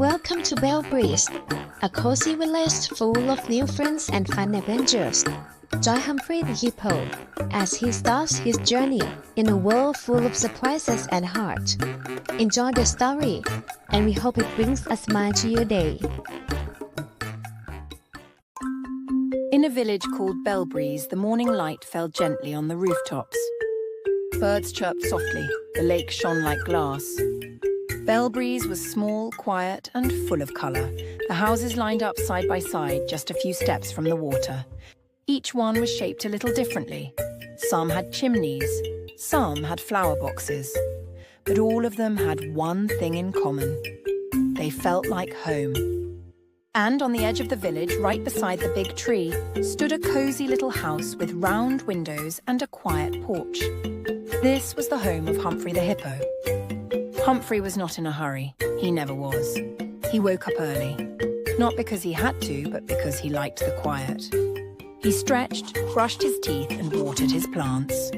Welcome to Bellbreeze, a cozy village full of new friends and fun adventures. Join Humphrey the Hippo as he starts his journey in a world full of surprises and heart. Enjoy the story, and we hope it brings a smile to your day. In a village called Bellbreeze, the morning light fell gently on the rooftops. Birds chirped softly, the lake shone like glass. Bellbreeze was small, quiet, and full of colour. The houses lined up side by side, just a few steps from the water. Each one was shaped a little differently. Some had chimneys, some had flower boxes. But all of them had one thing in common. They felt like home. And on the edge of the village, right beside the big tree, stood a cosy little house with round windows and a quiet porch. This was the home of Humphrey the Hippo. Humphrey was not in a hurry. He never was. He woke up early. Not because he had to, but because he liked the quiet. He stretched, brushed his teeth, and watered his plants.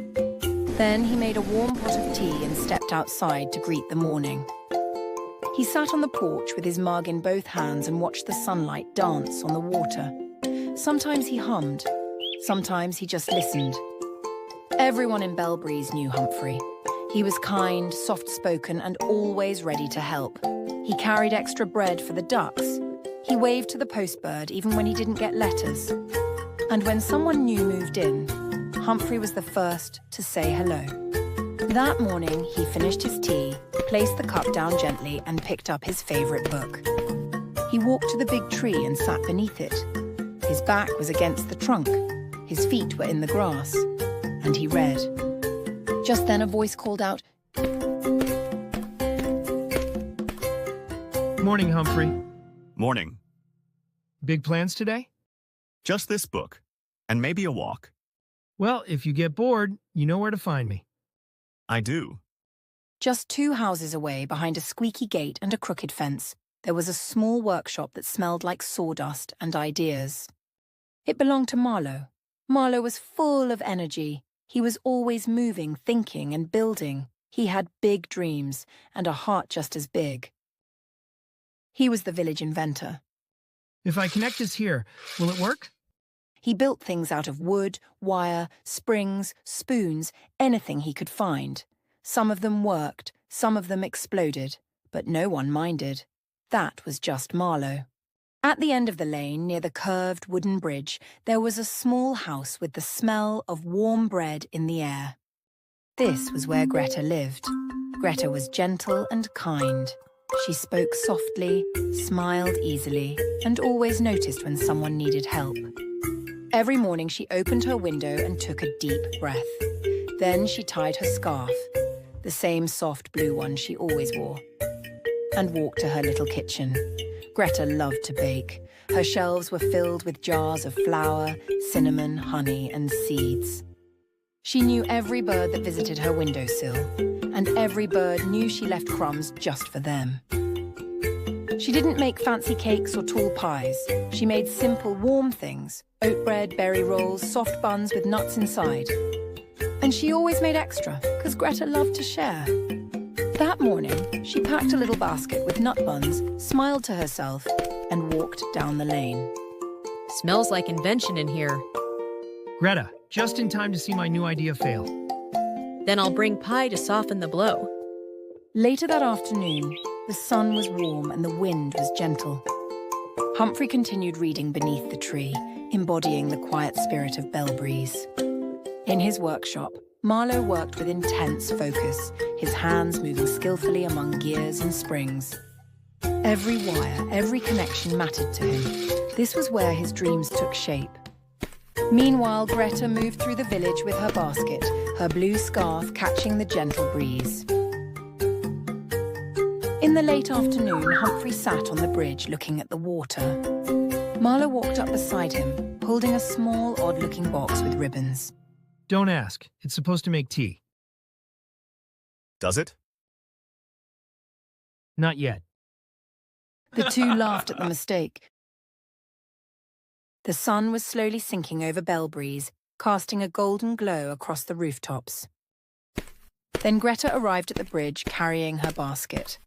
Then he made a warm pot of tea and stepped outside to greet the morning. He sat on the porch with his mug in both hands and watched the sunlight dance on the water. Sometimes he hummed. Sometimes he just listened. Everyone in Bellbreeze knew Humphrey. He was kind, soft-spoken, and always ready to help. He carried extra bread for the ducks. He waved to the postbird even when he didn't get letters. And when someone new moved in, Humphrey was the first to say hello. That morning, he finished his tea, placed the cup down gently, and picked up his favourite book. He walked to the big tree and sat beneath it. His back was against the trunk. His feet were in the grass. And he read. Just then a voice called out, Morning, Humphrey. Morning. Big plans today? Just this book, and maybe a walk. Well, if you get bored, you know where to find me. I do. Just 2 houses away, behind a squeaky gate and a crooked fence, there was a small workshop that smelled like sawdust and ideas. It belonged to Marlo. Marlo was full of energy. He was always moving, thinking, and building. He had big dreams and a heart just as big. He was the village inventor. If I connect this here, will it work? He built things out of wood, wire, springs, spoons, anything he could find. Some of them worked, some of them exploded, but no one minded. That was just Marlo. At the end of the lane, near the curved wooden bridge, there was a small house with the smell of warm bread in the air. This was where Greta lived. Greta was gentle and kind. She spoke softly, smiled easily, and always noticed when someone needed help. Every morning she opened her window and took a deep breath. Then she tied her scarf, the same soft blue one she always wore, and walked to her little kitchen. Greta loved to bake. Her shelves were filled with jars of flour, cinnamon, honey, and seeds. She knew every bird that visited her windowsill, and every bird knew she left crumbs just for them. She didn't make fancy cakes or tall pies. She made simple, warm things: oat bread, berry rolls, soft buns with nuts inside. And she always made extra, because Greta loved to share. That morning, she packed a little basket with nut buns, smiled to herself, and walked down the lane. Smells like invention in here. Greta, just in time to see my new idea fail. Then I'll bring pie to soften the blow. Later that afternoon, the sun was warm and the wind was gentle. Humphrey continued reading beneath the tree, embodying the quiet spirit of Bellbreeze. In his workshop, Marlo worked with intense focus, his hands moving skillfully among gears and springs. Every wire, every connection mattered to him. This was where his dreams took shape. Meanwhile, Greta moved through the village with her basket, her blue scarf catching the gentle breeze. In the late afternoon, Humphrey sat on the bridge looking at the water. Marlo walked up beside him, holding a small, odd-looking box with ribbons. Don't ask. It's supposed to make tea. Does it? Not yet. The two laughed at the mistake. The sun was slowly sinking over Bellbreeze, casting a golden glow across the rooftops. Then Greta arrived at the bridge carrying her basket.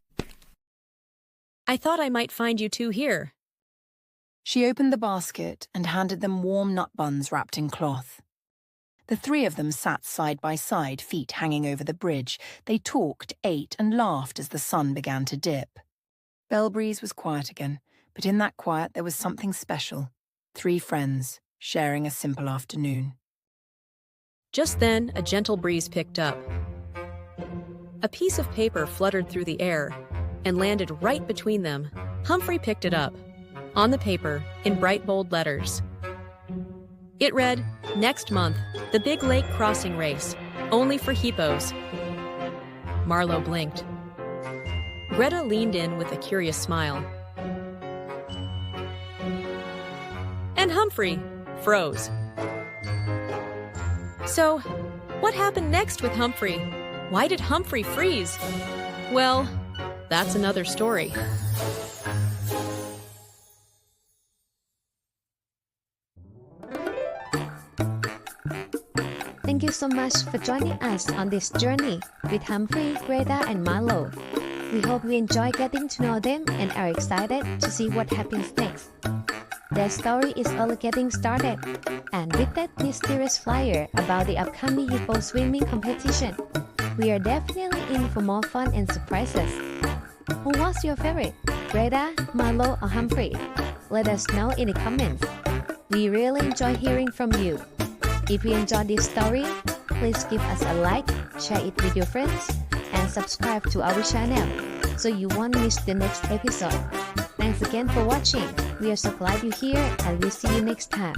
I thought I might find you two here. She opened the basket and handed them warm nut buns wrapped in cloth. The three of them sat side by side, feet hanging over the bridge. They talked, ate, and laughed as the sun began to dip. Bellbreeze was quiet again, but in that quiet there was something special. Three friends, sharing a simple afternoon. Just then, a gentle breeze picked up. A piece of paper fluttered through the air and landed right between them. Humphrey picked it up. On the paper, in bright bold letters, it read, "Next month, the Big Lake Crossing Race, only for hippos." Marlo blinked. Greta leaned in with a curious smile. And Humphrey froze. So, what happened next with Humphrey? Why did Humphrey freeze? Well, that's another story. Thank you so much for joining us on this journey with Humphrey, Greta, and Marlo. We hope you enjoy getting to know them and are excited to see what happens next. Their story is only getting started, and with that mysterious flyer about the upcoming hippo swimming competition, we are definitely in for more fun and surprises. Who was your favorite, Greta, Marlo, or Humphrey? Let us know in the comments. We really enjoy hearing from you. If you enjoyed this story, please give us a like, share it with your friends, and subscribe to our channel so you won't miss the next episode. Thanks again for watching. We are so glad you're here, and we'll see you next time.